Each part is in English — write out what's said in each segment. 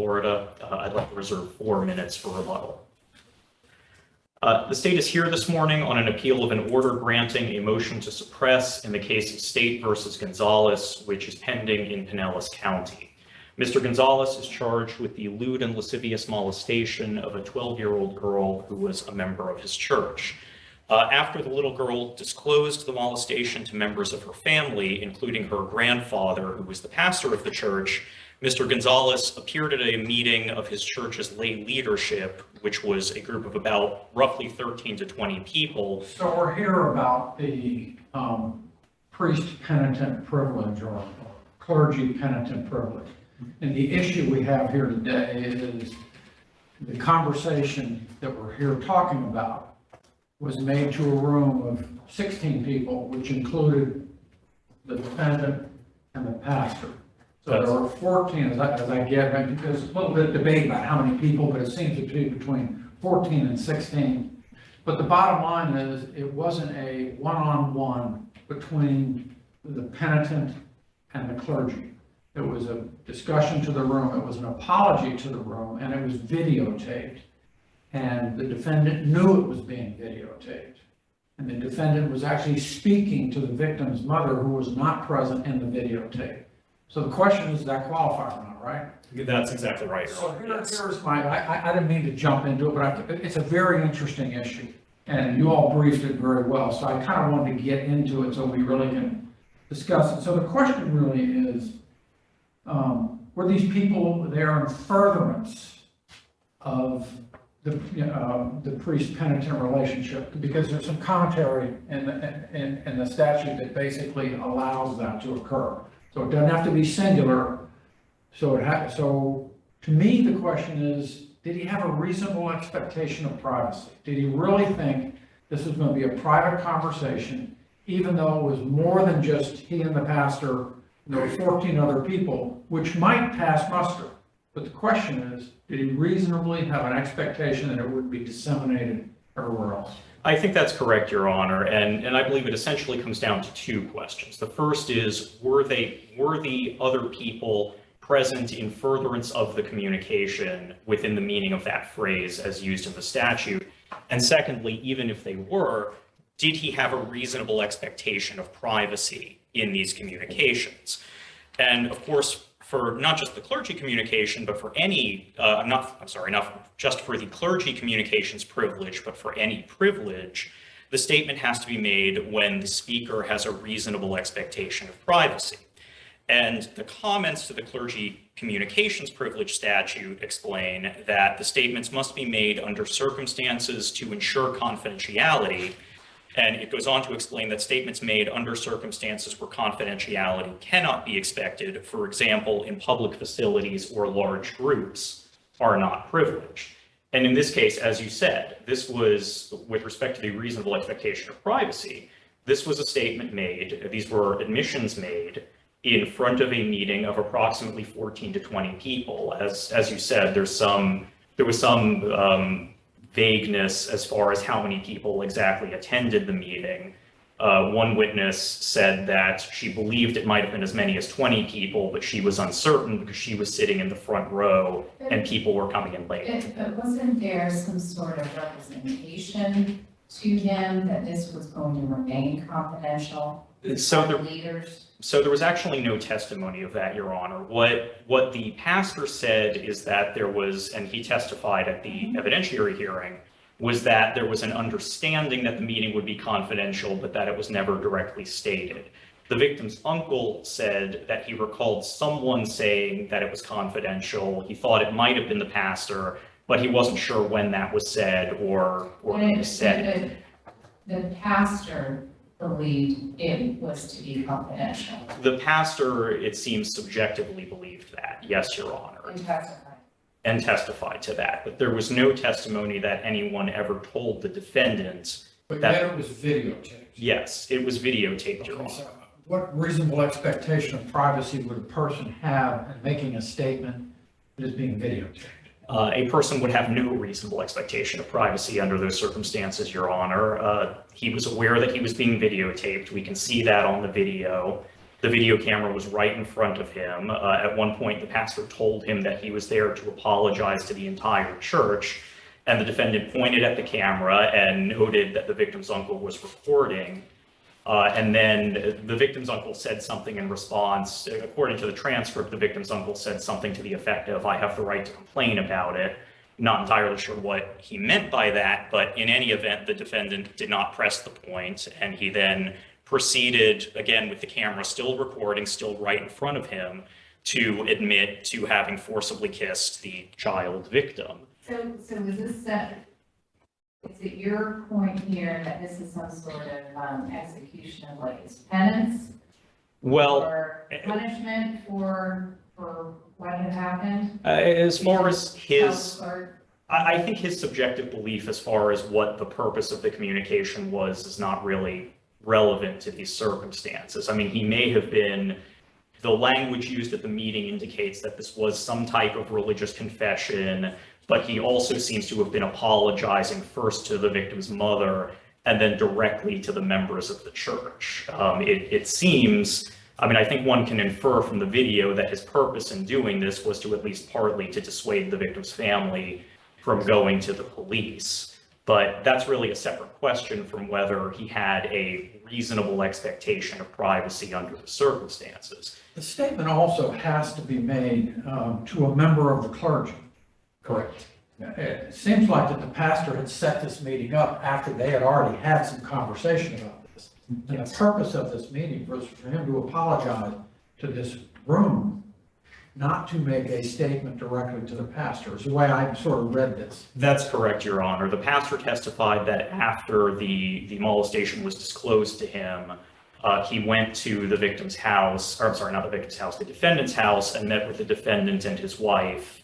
Florida. I'd like to reserve 4 minutes for rebuttal. The state is here this morning on an appeal of an order granting a motion to suppress in the case of State versus Gonzalez, which is pending in Pinellas County. Mr. Gonzalez is charged with the lewd and lascivious molestation of a 12-year-old girl who was a member of his church. After the little girl disclosed the molestation to members of her family, including her grandfather, who was the pastor of the church, Mr. Gonzalez appeared at a meeting of his church's lay leadership, which was a group of about roughly 13 to 20 people. So we're here about the priest penitent privilege or clergy penitent privilege. And the issue we have here today is the conversation that we're here talking about was made to a room of 16 people, which included the defendant and the pastor. So there were 14, as I get, I mean, there's a little bit of debate about how many people, but it seems to be between 14 and 16. But the bottom line is it wasn't a one-on-one between the penitent and the clergy. It was a discussion to the room, it was an apology to the room, and it was videotaped. And the defendant knew it was being videotaped. And the defendant was actually speaking to the victim's mother, who was not present in the videotape. So the question is, does that qualify or not, right? That's exactly right. So here's my, I didn't mean to jump into it, but it's a very interesting issue. And you all briefed it very well. So I kind of wanted to get into it so we really can discuss it. So the question really is, were these people there in furtherance of the priest-penitent relationship? Because there's some commentary in the statute that basically allows that to occur. So it doesn't have to be singular. So to me, the question is, did he have a reasonable expectation of privacy? Did he really think this was going to be a private conversation, even though it was more than just he and the pastor, and there were 14 other people, which might pass muster? But the question is, did he reasonably have an expectation that it would be disseminated everywhere else? I think that's correct, Your Honor, and I believe it essentially comes down to 2 questions. The first is, were the other people present in furtherance of the communication within the meaning of that phrase as used in the statute? And secondly, even if they were, did he have a reasonable expectation of privacy in these communications? And of course, for not just the clergy communication, but for any, not just for the clergy communications privilege, but for any privilege, the statement has to be made when the speaker has a reasonable expectation of privacy. And the comments to the clergy communications privilege statute explain that the statements must be made under circumstances to ensure confidentiality. And it goes on to explain that statements made under circumstances where confidentiality cannot be expected, for example, in public facilities or large groups, are not privileged. And in this case, as you said, this was, with respect to the reasonable expectation of privacy, this was a statement made, these were admissions made in front of a meeting of approximately 14 to 20 people. As you said, there was some vagueness as far as how many people exactly attended the meeting. One witness said that she believed it might have been as many as 20 people, but she was uncertain because she was sitting in the front row and people were coming in late. But wasn't there some sort of representation to him that this was going to remain confidential? So there was actually no testimony of that, Your Honor. What the pastor said is that there was, and he testified at the evidentiary hearing, was that there was an understanding that the meeting would be confidential, but that it was never directly stated. The victim's uncle said that he recalled someone saying that it was confidential. He thought it might have been the pastor, but he wasn't sure when that was said or who said it. The pastor believed it was to be confidential. The pastor, it seems, subjectively believed that. Yes, Your Honor. And testified to that. But there was no testimony that anyone ever told the defendant But that yet it was videotaped. Yes, it was videotaped, Your Okay, Honor. so what reasonable expectation of privacy would a person have in making a statement that is being videotaped? A person would have no reasonable expectation of privacy under those circumstances, Your Honor. He was aware that he was being videotaped. We can see that on the video. The video camera was right in front of him. At one point, the pastor told him that he was there to apologize to the entire church, and the defendant pointed at the camera and noted that the victim's uncle was recording. And then the victim's uncle said something in response. According to the transcript, the victim's uncle said something to the effect of, "I have the right to complain about it." Not entirely sure what he meant by that, but in any event, the defendant did not press the point, and he then proceeded, again with the camera still recording, still right in front of him, to admit to having forcibly kissed the child victim. So is this, is it your point here that this is some sort of execution of like his penance? Well, Or punishment for what had happened? as far as his, Or- I think his subjective belief as far as what the purpose of the communication was is not really relevant to these circumstances. I mean, he may have been, the language used at the meeting indicates that this was some type of religious confession, but he also seems to have been apologizing first to the victim's mother and then directly to the members of the church. It seems, I mean, I think one can infer from the video that his purpose in doing this was to at least partly to dissuade the victim's family from going to the police. But that's really a separate question from whether he had a reasonable expectation of privacy under the circumstances. The statement also has to be made to a member of the clergy. Correct. It seems like that the pastor had set this meeting up after they had already had some conversation about this. And the purpose of this meeting was for him to apologize to this room, not to make a statement directly to the pastor, is the way I sort of read this. That's correct, Your Honor. The pastor testified that after the molestation was disclosed to him, he went to the victim's house, or I'm sorry, not the victim's house, the defendant's house, and met with the defendant and his wife.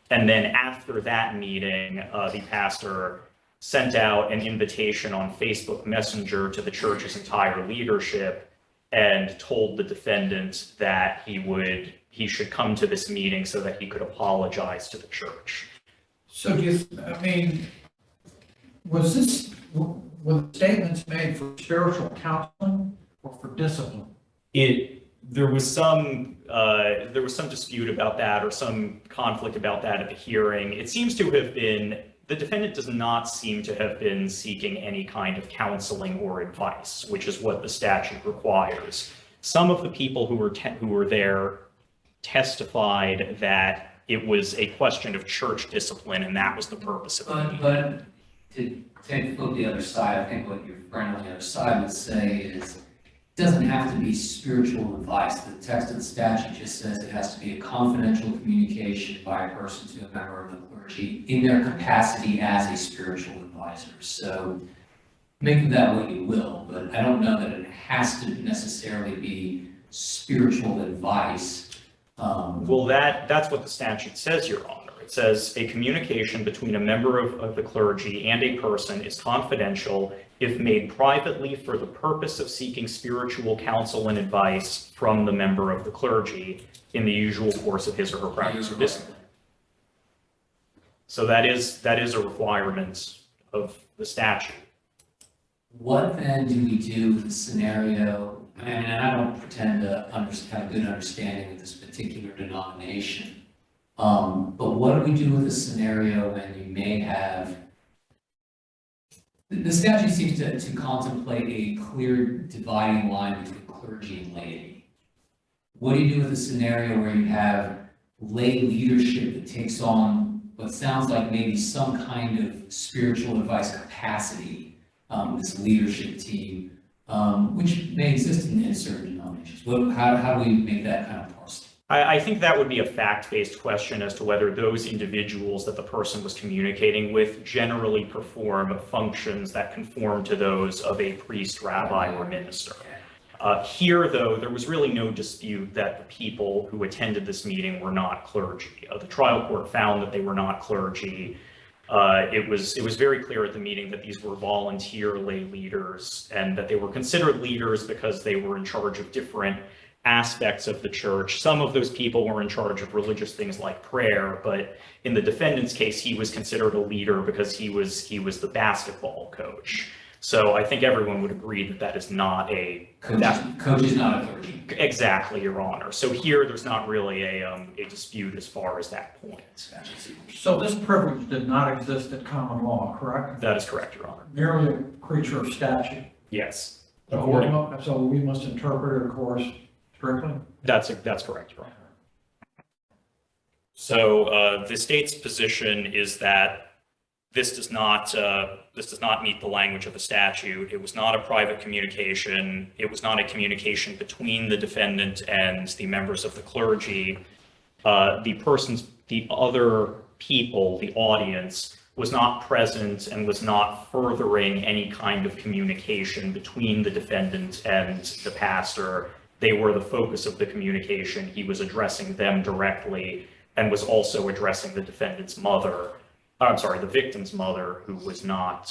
And then after that meeting, the pastor sent out an invitation on Facebook Messenger to the church's entire leadership and told the defendant that he should come to this meeting so that he could apologize to the church. So were the statements made for spiritual counseling or for discipline? There was some dispute about that, or some conflict about that at the hearing. It seems to have been, the defendant does not seem to have been seeking any kind of counseling or advice, which is what the statute requires. Some of the people who were there testified that it was a question of church discipline, and that was the purpose of it. But to take a look at the other side, I think what your friend on the other side would say is, it doesn't have to be spiritual advice. The text of the statute just says it has to be a confidential communication by a person to a member of the clergy in their capacity as a spiritual advisor. So make of that what you will, but I don't know that it has to necessarily be spiritual advice. Well, that's what the statute says, Your Honor. It says a communication between a member of the clergy and a person is confidential if made privately for the purpose of seeking spiritual counsel and advice from the member of the clergy in the usual course of his or her practice or discipline. So that is a requirement of the statute. What then do we do with the scenario, and I don't pretend to have a good understanding of this particular denomination, but what do we do with the scenario when you may have, the statute seems to contemplate a clear dividing line between clergy and laity. What do you do with a scenario where you have lay leadership that takes on what sounds like maybe some kind of spiritual advice capacity, this leadership team, which may exist in certain denominations? How do we make that kind of parcel? I think that would be a fact-based question as to whether those individuals that the person was communicating with generally perform functions that conform to those of a priest, rabbi, or minister. Here, though, there was really no dispute that the people who attended this meeting were not clergy. The trial court found that they were not clergy. It was very clear at the meeting that these were volunteer lay leaders and that they were considered leaders because they were in charge of different aspects of the church. Some of those people were in charge of religious things like prayer, but in the defendant's case, he was considered a leader because he was the basketball coach. So I think everyone would agree that that is not a, Coach is not a clergy. exactly, Your Honor. So here, there's not really a dispute as far as that point. So this privilege did not exist at common law, correct? That is correct, Your Honor. Merely a creature of statute. Yes, So we must interpret it, of course, strictly? that's correct, Your Honor. So the state's position is that this does not meet the language of the statute. It was not a private communication. It was not a communication between the defendant and the members of the clergy. The other people, the audience, was not present and was not furthering any kind of communication between the defendant and the pastor. They were the focus of the communication. He was addressing them directly and was also addressing the defendant's mother. I'm sorry, the victim's mother, who was not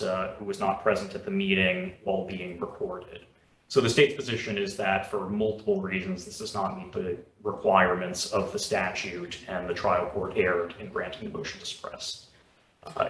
present at the meeting while being recorded. So the state's position is that for multiple reasons, this does not meet the requirements of the statute, and the trial court erred in granting the motion to suppress. I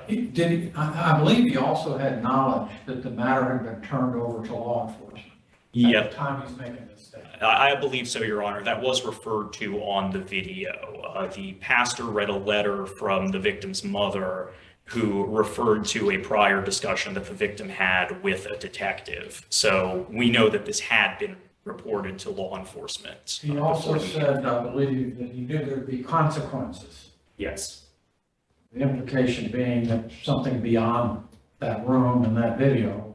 believe he also had knowledge that the matter had been turned over to law enforcement. At Yep, the time he's making this statement. I believe so, Your Honor. That was referred to on the video. The pastor read a letter from the victim's mother who referred to a prior discussion that the victim had with a detective. So we know that this had been reported to law enforcement. He also before the- said, I believe, that he knew there'd be consequences. Yes, The implication being that something beyond that room and that video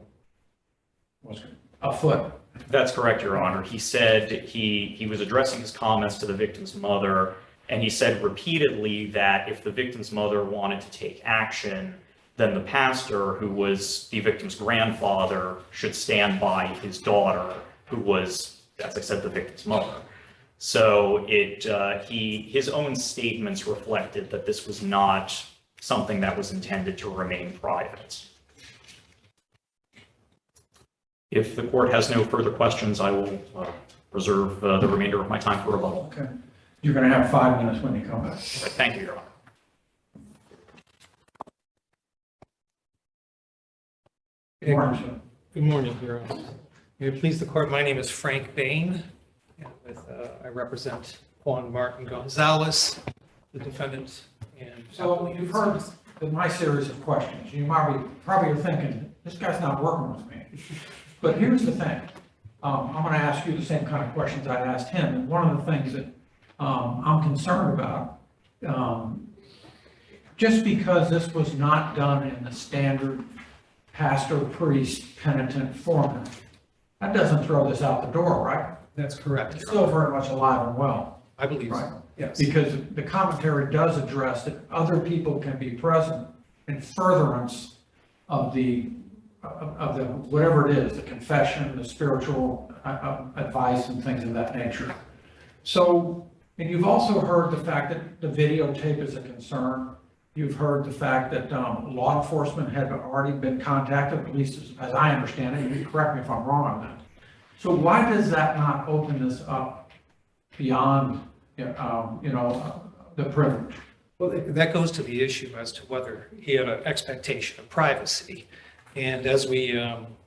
was afoot. that's correct, Your Honor. He said he was addressing his comments to the victim's mother, and he said repeatedly that if the victim's mother wanted to take action, then the pastor, who was the victim's grandfather, should stand by his daughter, who was, as I said, the victim's mother. So his own statements reflected that this was not something that was intended to remain private. If the court has no further questions, I will reserve the remainder of my time for rebuttal. Okay. You're going to have 5 minutes when you come back. Thank you, Your Honor. Warren, Good morning, Your Honor. May it please the court, my name is Frank Bain, and I represent Juan Martin Gonzalez, the defendant, and. So you've heard my series of questions. You probably are thinking, this guy's not working with me. But here's the thing. I'm going to ask you the same kind of questions I asked him. And one of the things that I'm concerned about, just because this was not done in the standard pastor, priest, penitent format, that doesn't throw this out the door, right? That's correct, It's Your Honor. still very much alive and well. I believe Right. so, yes. Because the commentary does address that other people can be present in furtherance of the, whatever it is, the confession, the spiritual advice and things of that nature. So, and you've also heard the fact that the videotape is a concern. You've heard the fact that law enforcement had already been contacted, at least as I understand it. You can correct me if I'm wrong on that. So why does that not open this up beyond, the privilege? Well, that goes to the issue as to whether he had an expectation of privacy. And as we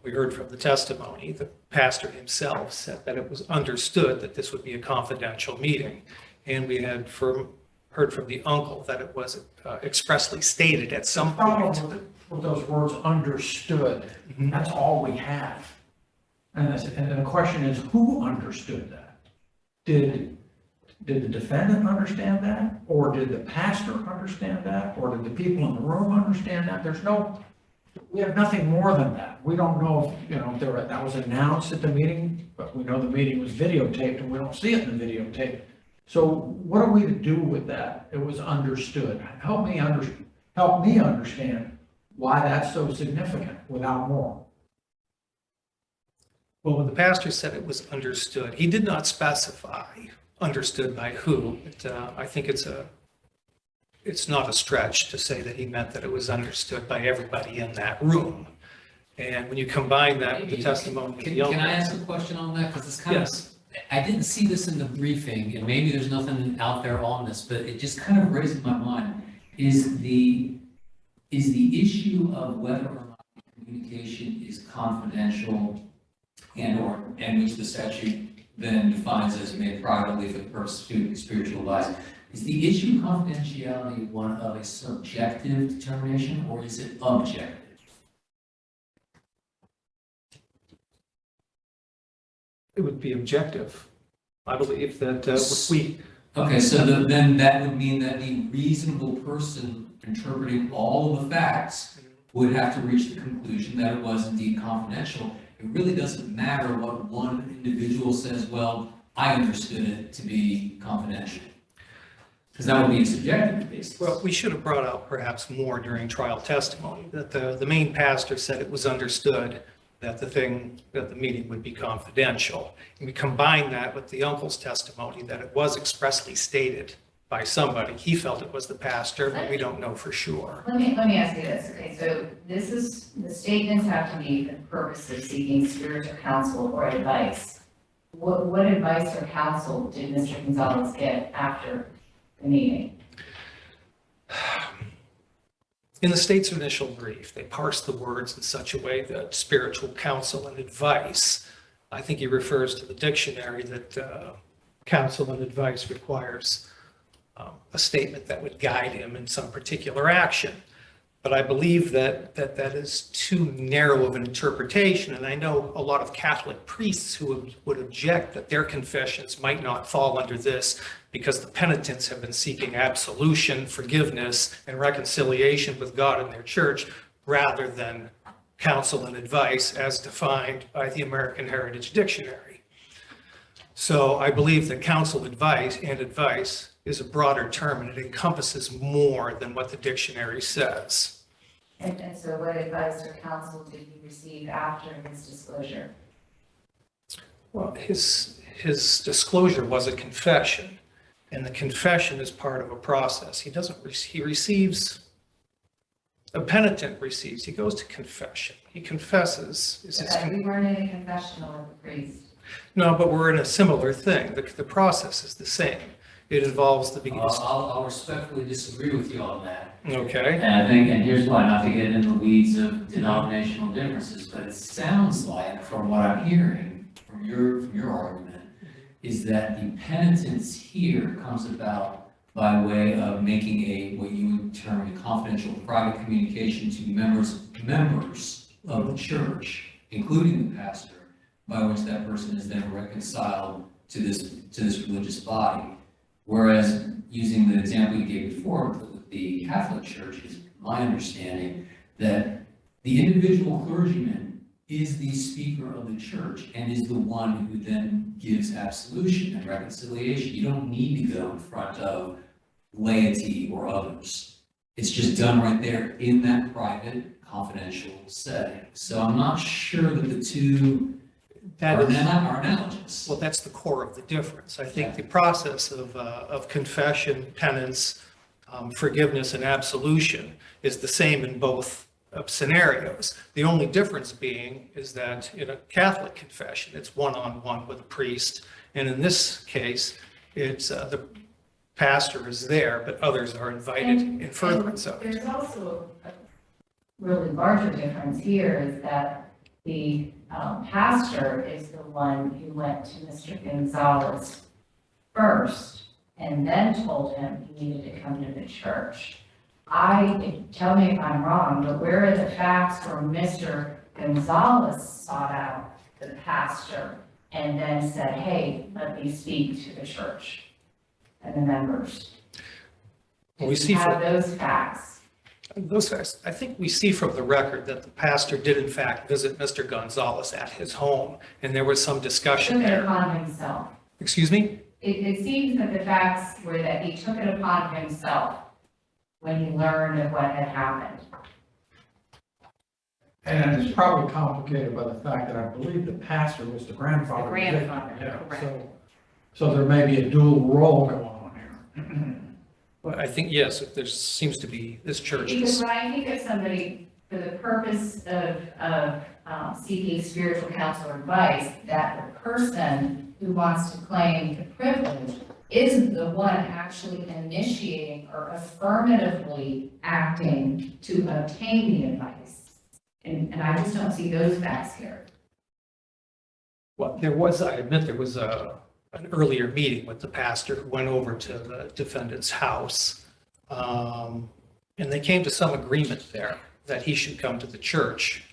heard from the testimony, the pastor himself said that it was understood that this would be a confidential meeting. And we had heard from the uncle that it was expressly stated at some The problem point. with those words, understood, that's all we have. And the question is, who understood that? Did the defendant understand that? Or did the pastor understand that? Or did the people in the room understand that? We have nothing more than that. We don't know if, that was announced at the meeting, but we know the meeting was videotaped and we don't see it in the videotape. So what are we to do with that? It was understood. Help me understand why that's so significant without more. Well, when the pastor said it was understood, he did not specify understood by who. I think it's not a stretch to say that he meant that it was understood by everybody in that room. And when you combine that with the testimony of the Can I uncle. ask a question on that? Because it's kind of, Yes. I didn't see this in the briefing, and maybe there's nothing out there on this, but it just kind of raised my mind. Is the issue of whether or not you can communication is confidential and which the statute then defines as made privately for the purpose of student spiritual advice. Is the issue of confidentiality one of a subjective determination or is it objective? It would be objective. I believe that we, Okay, so then that would mean that the reasonable person interpreting all of the facts would have to reach the conclusion that it was indeed confidential. It really doesn't matter what one individual says, well, I understood it to be confidential. Because that would be a subjective basis. well, we should have brought out perhaps more during trial testimony, that the main pastor said it was understood that the meeting would be confidential. And we combine that with the uncle's testimony that it was expressly stated by somebody. He felt it was the pastor, but we don't know for sure. Let me ask you this, okay, so this is, the statements have to be for the purpose of seeking spiritual counsel or advice. What advice or counsel did Mr. Gonzalez get after the meeting? In the state's initial brief, they parsed the words in such a way that spiritual counsel and advice, I think he refers to the dictionary that counsel and advice requires a statement that would guide him in some particular action. But I believe that is too narrow of an interpretation. And I know a lot of Catholic priests who would object that their confessions might not fall under this because the penitents have been seeking absolution, forgiveness, and reconciliation with God in their church rather than counsel and advice as defined by the American Heritage Dictionary. So I believe that counsel, advice, and advice is a broader term and it encompasses more than what the dictionary says. And so what advice or counsel did he receive after his disclosure? Well, his disclosure was a confession, and the confession is part of a process. He receives, a penitent receives, he goes to confession. He confesses. We weren't in a confessional with the priest. No, but we're in a similar thing. The process is the same. It involves the beginning. I'll respectfully disagree with you on that. Okay. And I think, and here's why, not to get into the weeds of denominational differences, but it sounds like, from what I'm hearing from your argument, is that the penitence here comes about by way of making what you would term a confidential private communication to members of the church, including the pastor, by which that person is then reconciled to this religious body. Whereas, using the example you gave before with the Catholic Church, is my understanding that the individual clergyman is the speaker of the church and is the one who then gives absolution and reconciliation. You don't need to go in front of laity or others. It's just done right there in that private, confidential setting. So I'm not sure that the two are analogous. Well, that's the core of the difference. I think the process of confession, penance, forgiveness, and absolution is the same in both scenarios. The only difference being is that in a Catholic confession, it's one-on-one with a priest. And in this case, it's the pastor is there, but others are invited in furtherance of it. There's also a really larger difference here is that the pastor is the one who went to Mr. Gonzalez first and then told him he needed to come to the church. Tell me if I'm wrong, but where are the facts where Mr. Gonzalez sought out the pastor and then said, hey, let me speak to the church and the members? We see Have from those facts. those facts, I think we see from the record that the pastor did in fact visit Mr. Gonzalez at his home, and there was some discussion Took it there. upon himself. Excuse me? It seems that the facts were that he took it upon himself when he learned of what had happened. And it's probably complicated by the fact that I believe the pastor was the grandfather. The grandfather, Yeah, correct. So there may be a dual role going on here. Well, I think, yes, there seems to be, this church Because is, when I think of somebody for the purpose of seeking spiritual counsel or advice, that the person who wants to claim the privilege isn't the one actually initiating or affirmatively acting to obtain the advice. And I just don't see those facts here. Well, there was, I admit, there was an earlier meeting with the pastor who went over to the defendant's house. And they came to some agreement there that he should come to the church.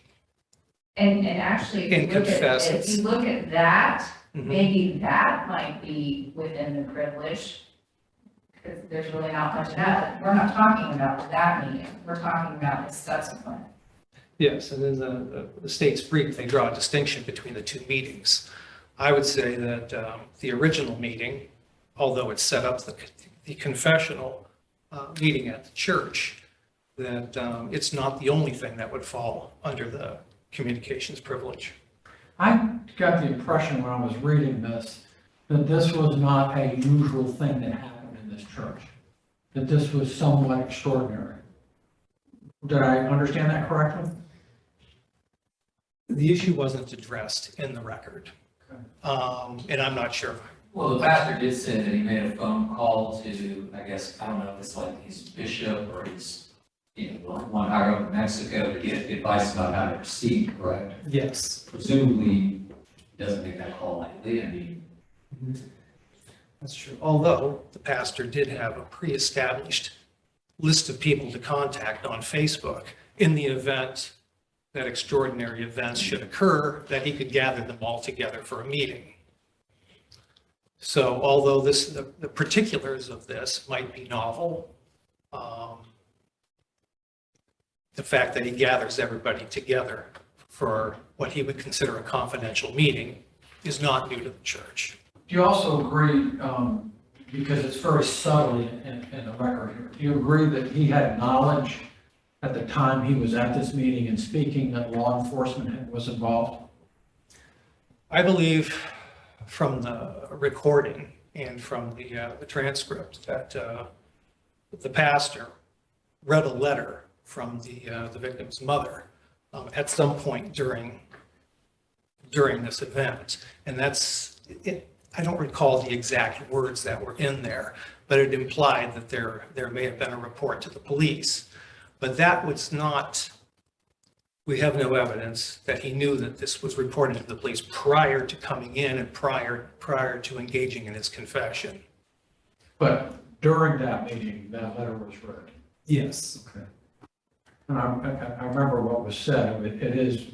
And actually, And confess if you look at that, Mhm. maybe that might be within the privilege. Because there's really not much of that. We're not talking about that meeting. We're talking about the subsequent. Yes, and in the state's brief, they draw a distinction between the two meetings. I would say that the original meeting, although it set up the confessional meeting at the church, that it's not the only thing that would fall under the communications privilege. I got the impression when I was reading this, that this was not a usual thing that happened in this church, that this was somewhat extraordinary. Did I understand that correctly? The issue wasn't addressed in the record. And I'm not sure. Well, the pastor did say that he made a phone call to, I guess, I don't know if it's like his bishop or his, one higher up in Mexico to get advice about how to proceed, correct? Yes. Presumably, he doesn't make that call lightly, I mean. That's true. Although the pastor did have a pre-established list of people to contact on Facebook in the event that extraordinary events should occur, that he could gather them all together for a meeting. So although the particulars of this might be novel, the fact that he gathers everybody together for what he would consider a confidential meeting is not new to the church. Do you also agree, because it's very subtle in the record here, do you agree that he had knowledge at the time he was at this meeting and speaking that law enforcement was involved? I believe from the recording and from the transcript that the pastor read a letter from the victim's mother at some point during this event. And that's it. I don't recall the exact words that were in there, but it implied that there may have been a report to the police. But that was not, we have no evidence that he knew that this was reported to the police prior to coming in and prior to engaging in his confession. But during that meeting, that letter was read. Yes. Okay. And I remember what was said. It is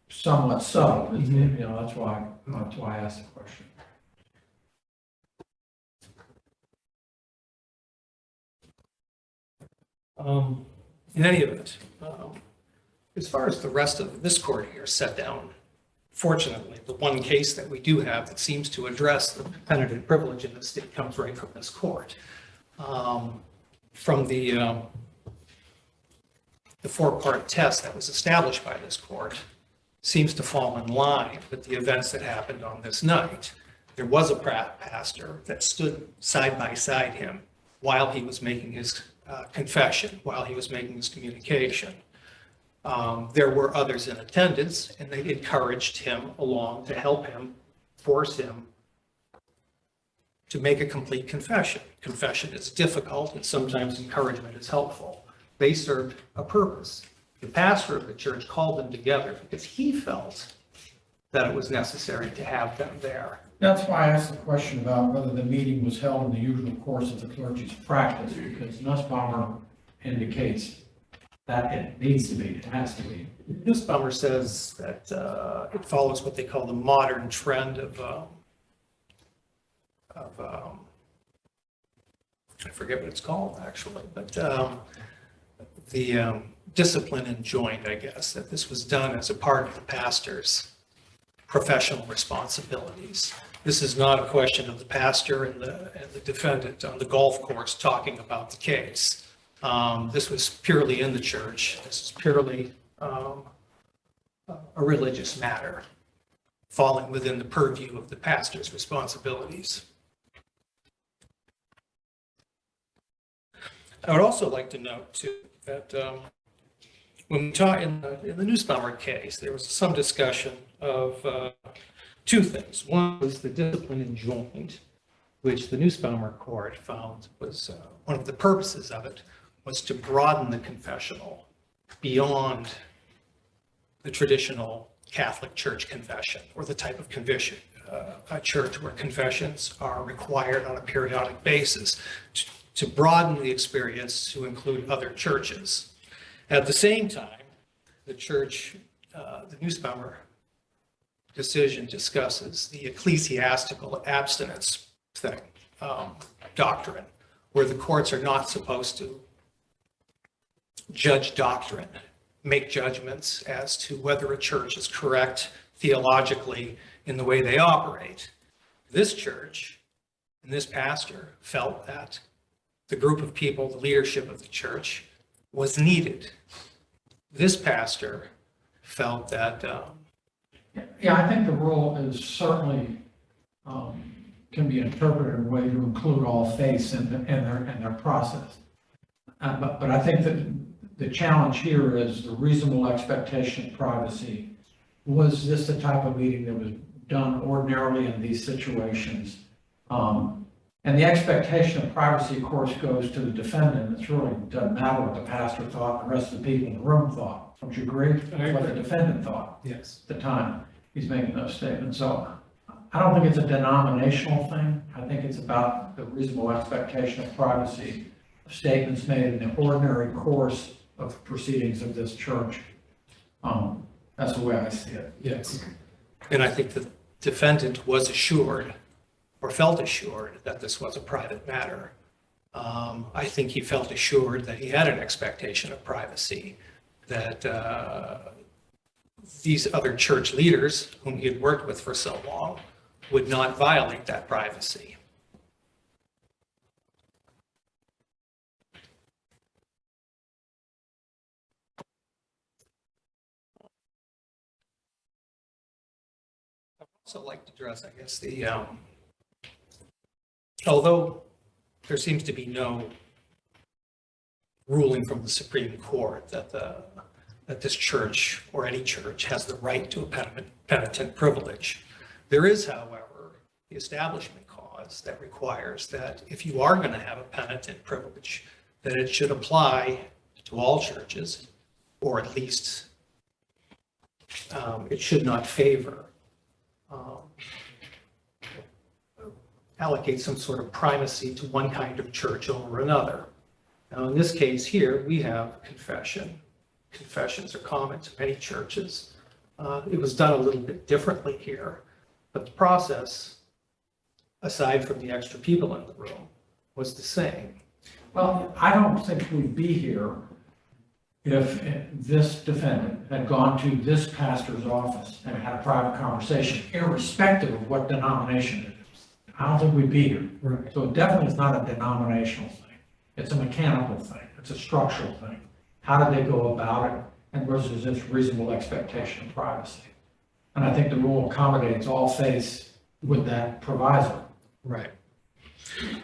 somewhat subtle. It's, that's why I asked the question. In any event, as far as the rest of this court here set down, fortunately, the one case that we do have that seems to address the penitent privilege in the state comes right from this court. From the four-part test that was established by this court seems to fall in line with the events that happened on this night. There was a pastor that stood side by side him while he was making his confession, while he was making his communication. There were others in attendance, and they encouraged him along to help him, force him to make a complete confession. Confession is difficult, and sometimes encouragement is helpful. They served a purpose. The pastor of the church called them together because he felt that it was necessary to have them there. That's why I asked the question about whether the meeting was held in the usual course of the clergy's practice, because Nussbaumer indicates that it needs to be, it has to be. Nussbaumer says that it follows what they call the modern trend of I forget what it's called actually, but the discipline enjoined, I guess, that this was done as a part of the pastor's professional responsibilities. This is not a question of the pastor and the defendant on the golf course talking about the case. This was purely in the church. This is purely a religious matter, falling within the purview of the pastor's responsibilities. I would also like to note, too, that when we talk in the Nussbaumer case, there was some discussion of two things. One was the discipline enjoined, which the Nussbaumer court found was one of the purposes of it was to broaden the confessional beyond the traditional Catholic Church confession, or the type of confession, a church where confessions are required on a periodic basis to broaden the experience to include other churches. At the same time, the church, the Nussbaumer decision discusses the ecclesiastical abstinence thing, doctrine, where the courts are not supposed to judge doctrine, make judgments as to whether a church is correct theologically in the way they operate. This church and this pastor felt that the group of people, the leadership of the church, was needed. This pastor felt that Yeah, I think the rule is certainly, can be interpreted in a way to include all faiths in their process. But I think that the challenge here is the reasonable expectation of privacy. Was this the type of meeting that was done ordinarily in these situations? And the expectation of privacy, of course, goes to the defendant. It really doesn't matter what the pastor thought, the rest of the people in the room thought. Don't you agree? That's what the defendant thought yes, at the time he's making those statements. So I don't think it's a denominational thing. I think it's about the reasonable expectation of privacy of statements made in the ordinary course of proceedings of this church. That's the way I see it. yes. And I think the defendant was assured or felt assured that this was a private matter. I think he felt assured that he had an expectation of privacy, that these other church leaders whom he had worked with for so long would not violate that privacy. I'd also like to address, I guess, although there seems to be no ruling from the Supreme Court that this church or any church has the right to a penitent privilege. There is, however, the Establishment Clause that requires that if you are going to have a penitent privilege, that it should apply to all churches, or at least it should not favor, allocate some sort of primacy to one kind of church over another. Now, in this case here, we have confession. Confessions are common to many churches. It was done a little bit differently here, but the process, aside from the extra people in the room, was the same. Well, I don't think we'd be here if this defendant had gone to this pastor's office and had a private conversation, irrespective of what denomination it is. I don't think we'd be here. Right. So it definitely is not a denominational thing. It's a mechanical thing. It's a structural thing. How did they go about it? And versus this reasonable expectation of privacy. And I think the rule accommodates all faiths with that proviso. Right.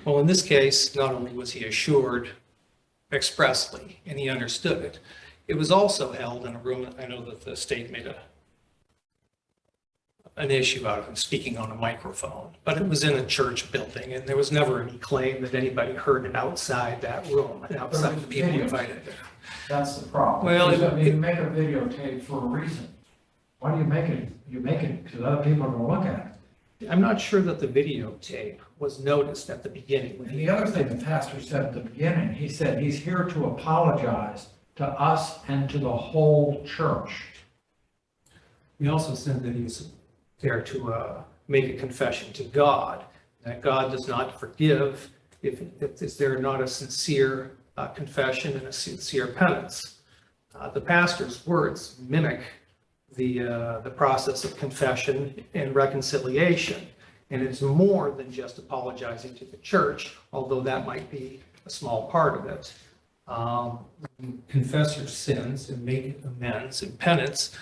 Well, in this case, not only was he assured expressly, and he understood it, it was also held in a room. I know that the state made an issue out of him speaking on a microphone, but it was in a church building, and there was never any claim that anybody heard it outside that room and outside the people invited there. That's the problem. Well, Because, you make a videotape for a reason. Why do you make it? You make it because other people are going to look at it. I'm not sure that the videotape was noticed at the beginning. And the other thing the pastor said at the beginning, he said he's here to apologize to us and to the whole church. He also said that he's there to make a confession to God, that God does not forgive if there not a sincere confession and a sincere penance. The pastor's words mimic the process of confession and reconciliation, and it's more than just apologizing to the church, although that might be a small part of it. Confess your sins and make amends and penance.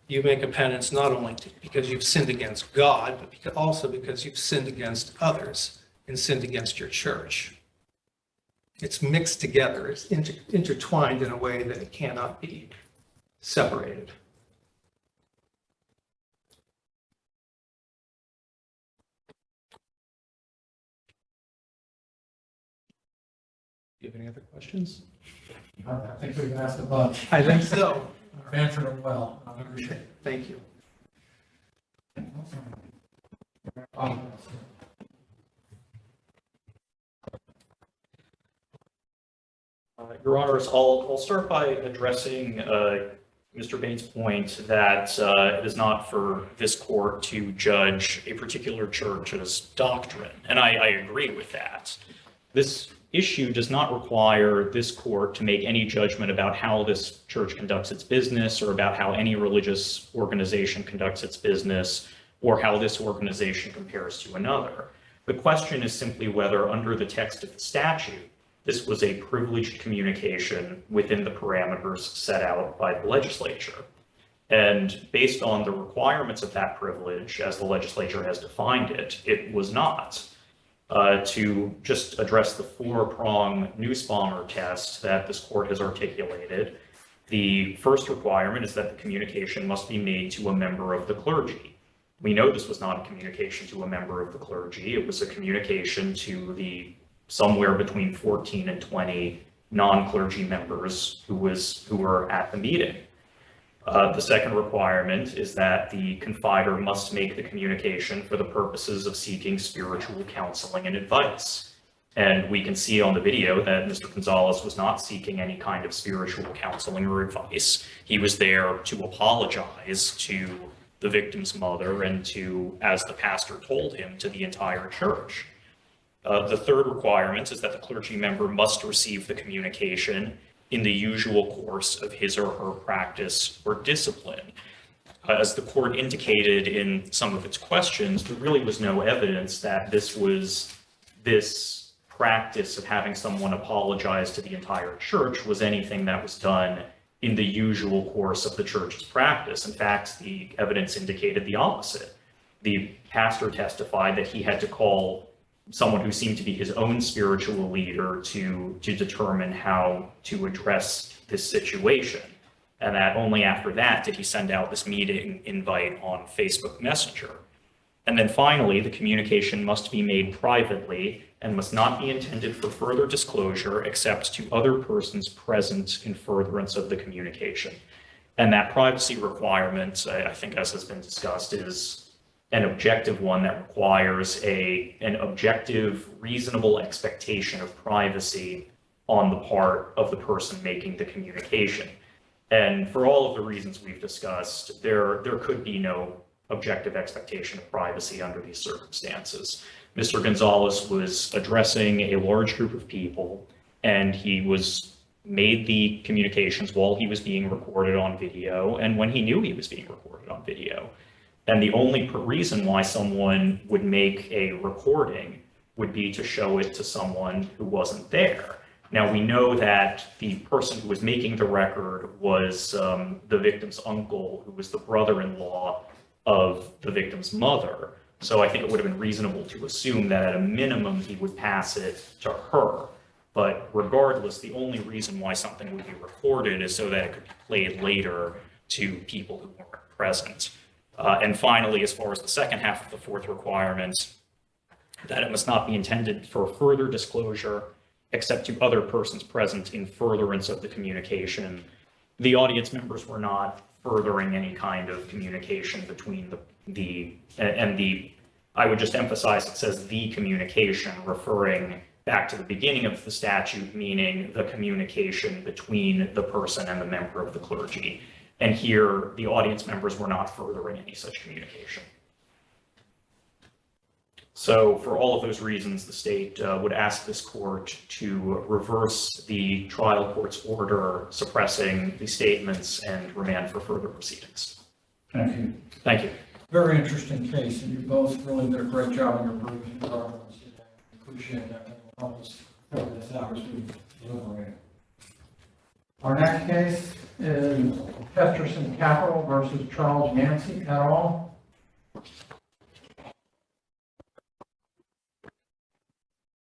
You make a penance not only because you've sinned against God, but also because you've sinned against others and sinned against your church. It's mixed together. It's intertwined in a way that it cannot be separated. Do you have any other questions? I think we've asked a bunch. I think so. All I've answered them well. I appreciate it. Thank you. Your Honors, I'll start by addressing Mr. Bain's point that it is not for this court to judge a particular church's doctrine, and I agree with that. This issue does not require this court to make any judgment about how this church conducts its business or about how any religious organization conducts its business or how this organization compares to another. The question is simply whether, under the text of the statute, this was a privileged communication within the parameters set out by the legislature. And based on the requirements of that privilege, as the legislature has defined it, it was not. To just address the four-prong Nussbaumer test that this court has articulated, the first requirement is that the communication must be made to a member of the clergy. We know this was not a communication to a member of the clergy. It was a communication to the somewhere between 14 and 20 non-clergy members who were at the meeting. The second requirement is that the confider must make the communication for the purposes of seeking spiritual counseling and advice. And we can see on the video that Mr. Gonzalez was not seeking any kind of spiritual counseling or advice. He was there to apologize to the victim's mother and to, as the pastor told him, to the entire church. The third requirement is that the clergy member must receive the communication in the usual course of his or her practice or discipline. As the court indicated in some of its questions, there really was no evidence that this practice of having someone apologize to the entire church was anything that was done in the usual course of the church's practice. In fact, the evidence indicated the opposite. The pastor testified that he had to call someone who seemed to be his own spiritual leader to determine how to address this situation. And that only after that did he send out this meeting invite on Facebook Messenger. And then finally, the communication must be made privately and must not be intended for further disclosure except to other persons present in furtherance of the communication. And that privacy requirement, I think, as has been discussed, is an objective one that requires an objective, reasonable expectation of privacy on the part of the person making the communication. And for all of the reasons we've discussed, there could be no objective expectation of privacy under these circumstances. Mr. Gonzalez was addressing a large group of people, and he made the communications while he was being recorded on video and when he knew he was being recorded on video. And the only reason why someone would make a recording would be to show it to someone who wasn't there. Now, we know that the person who was making the record was the victim's uncle, who was the brother-in-law of the victim's mother. So I think it would have been reasonable to assume that at a minimum he would pass it to her. But regardless, the only reason why something would be recorded is so that it could be played later to people who weren't present. And finally, as far as the second half of the fourth requirement, that it must not be intended for further disclosure except to other persons present in furtherance of the communication. The audience members were not furthering any kind of communication between I would just emphasize it says the communication, referring back to the beginning of the statute, meaning the communication between the person and the member of the clergy. And here, the audience members were not furthering any such communication. So for all of those reasons, the state would ask this court to reverse the trial court's order suppressing the statements and remand for further proceedings. Thank you. Thank you. Very interesting case, and you both really did a great job in your briefing. Appreciate that. Help us figure this out as we deliberate. Our next case is Chesterton Capital versus Charles Yancey et al.